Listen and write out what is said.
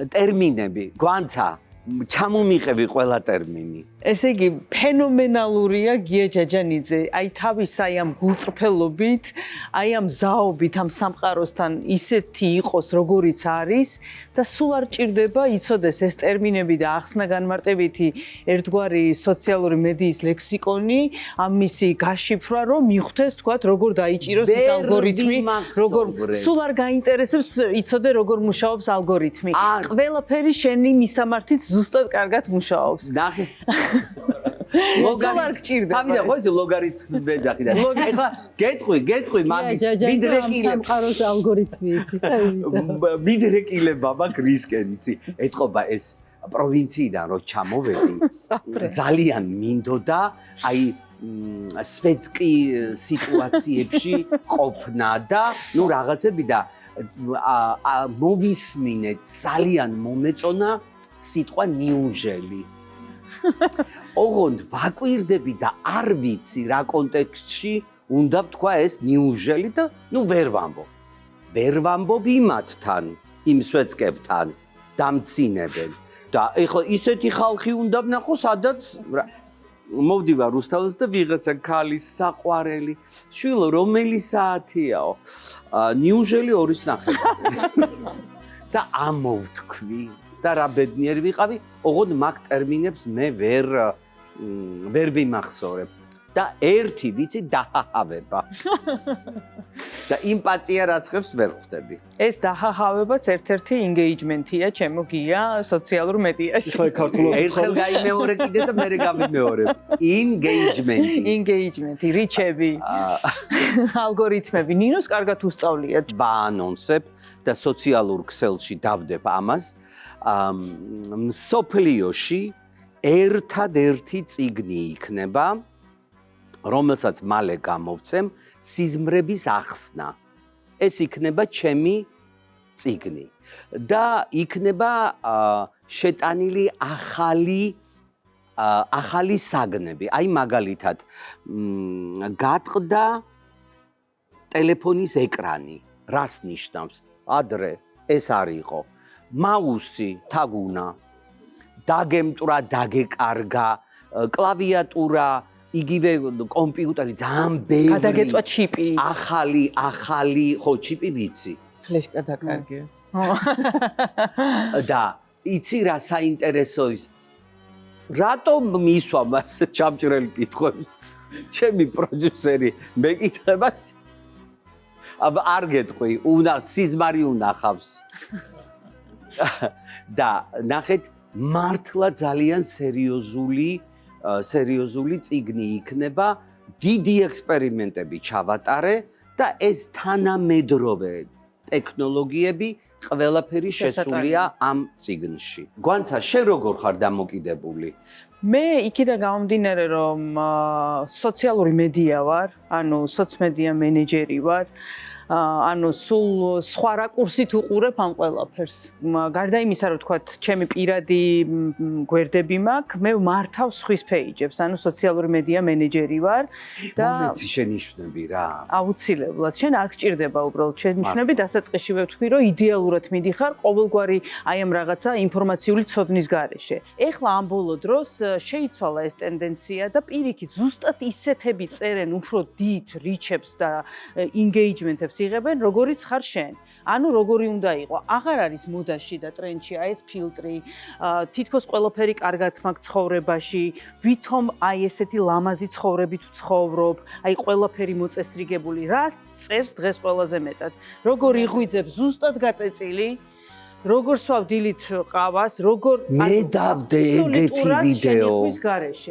ტერმინები, გვანცა, ჩამომიყევი ყველა ტერმინი. ესე იგი, ფენომენალურია გია ჯაჯანიძე, აი თავის აი ამ გულწრფელობით, აი ამ ზაობით ამ სამყაროსთან ისეთი იყოს, როგორიც არის და სულ არ ჭირდება იცოდეს ეს ტერმინები და ახსნა განმარტებითი ერთგვარი სოციალური მედიის ლექსიკონი, ამისი გაშიფრვა, რომ მიხვდეს თქვათ, როგორ დაიჭიროს ეს ალგორითმი, როგორ სულ არ გაინტერესებს იცოდე როგორ მუშაობს ალგორითმი. ყველაფერი შენი მისამართით ზუსტად კარგად მუშაობს. ნახე ლოგარ გჭირდება. თავიდან ხო ის ლოგარითმი ეძახი და ეხლა გეტყვი მაგის მიდრეკილება სამყაროს ალგორითმი იცის და მიდრეკილება მაგ რისკენ იცი ეთყობა ეს პროვინციიდან რო ჩამოვედი ძალიან მინდოდა აი სვეტსკი სიტუაციებში ყოფნა და ნუ რაღაცები და მოვისმინე ძალიან მომეწონა სიტყვა ნიუჟელი ოღონდ ვაკვირდები და არ ვიცი რა კონტექსტში უნდა ვთქვა ეს ნიუჟელი და ნუ ვერ ვამბობ იმათთან იმ სვეტსკებთან დამცინებენ და ეხლა ისეთი ხალხი უნდა ვნახო სადაც მოვდივარ რუსთაველს და ვიღაცა ქალის საყვარელი შვილო რომელი საათიაო ნიუჟელი 2:30 და ამოვთქვი და რა ბედნიერი ვიყავი, ოღონდ მაგ ტერმინებს მე ვერ ვიმახსოვრებ და ერთი ვიცი დაჰაჰავება. და იმ პაწია რაცხებს ვერ ხვდები. ეს დაჰაჰავებაც ერთ-ერთი ინგეიჯმენტია, ჩემო გია, სოციალურ მედიაში. ხა ქართულად ერთხელ გაიმეორე კიდე და მერე გამიმეორებ. ინგეიჯმენტი, რიჩები, ალგორითმები. ნინოს კარგად უსწავლია. ვაანონსებ და სოციალურ ქსელში დავდებ ამას. მსოფლიოში ერთადერთი წიგნი იქნება, რომელსაც მალე გამოვცემ, სიზმრების ახსნა. ეს იქნება ჩემი წიგნი და იქნება შეტანილი ახალი საგნები. აი მაგალითად, გატყდა ტელეფონის ეკრანი. რას ნიშნავს? ადრე ეს არ იყო. მაუსი თაგუნა დაგემტრა დაგეკარგა კლავიატურა იგივე კომპიუტერი ძალიან ბევრი გადაგეწვა ჩიპი ახალი ხო ჩიპი ვიცი ფლეშკა დაკარგე და იცი რა საინტერესო ის რატომ მისვა მას ჩამჭრელი კითხვებს ჩემი პროდიუსერი მეკითხება არ გეტყვი უნდა სიზმარი უნახავს და ნახეთ მართლა ძალიან სერიოზული წიგნი იქნება დიდი ექსპერიმენტები ჩავატარე და ეს თანამედროვე ტექნოლოგიები ყველაფერი შესულია ამ წიგნში. გვანცა შენ როგორ ხარ დამოკიდებული? მე იქიდან გამომდინარე რომ სოციალური მედია ვარ, ანუ სოციმედია მენეჯერი ვარ. ანუ სულ სხვა რაკურსით უყურებ ამ ყველაფერს. გარდა იმისა, რომ თქვათ, ჩემი პირადი გვერდები მაქვს, მე მართავ სხვის პეიჯებს, ანუ სოციალური მედია მენეჯერი ვარ და მომეცი შენიშვნები რა. აუცილებლად, შენ არ გჭირდება უბრალოდ შენიშვნები, დასაწყისშივე ვთქვი, რომ იდეალურად მიდიხარ ყოველგვარი აი ამ რაღაცა ინფორმაციული ცოდნის გარეშე. ეხლა ამ ბოლო დროს შეიცვალა ეს ტენდენცია და პირიქით, ზუსტად ისეთები წერენ უფრო დიდ რიჩებს და ინგეიჯმენტებს იღებენ, როგორიც ხარ შენ. ანუ როგორი უნდა იყო. აღარ არის მოდაში და ტრენდშია ეს ფილტრი. თითქოს ყველაფერი კარგად მაქვს ცხოვრებაში. ვითომ აი ესეთი ლამაზი ცხოვრებით ვცხოვრობ. აი ყველაფერი მოწესრიგებული. რას წერს დღეს ყველაზე მეტად? როგორ იღვიძებ ზუსტად გაწეწილი? როგორ სვავ დილით ყავას, როგორ მე დავდე ეგეთი ვიდეო.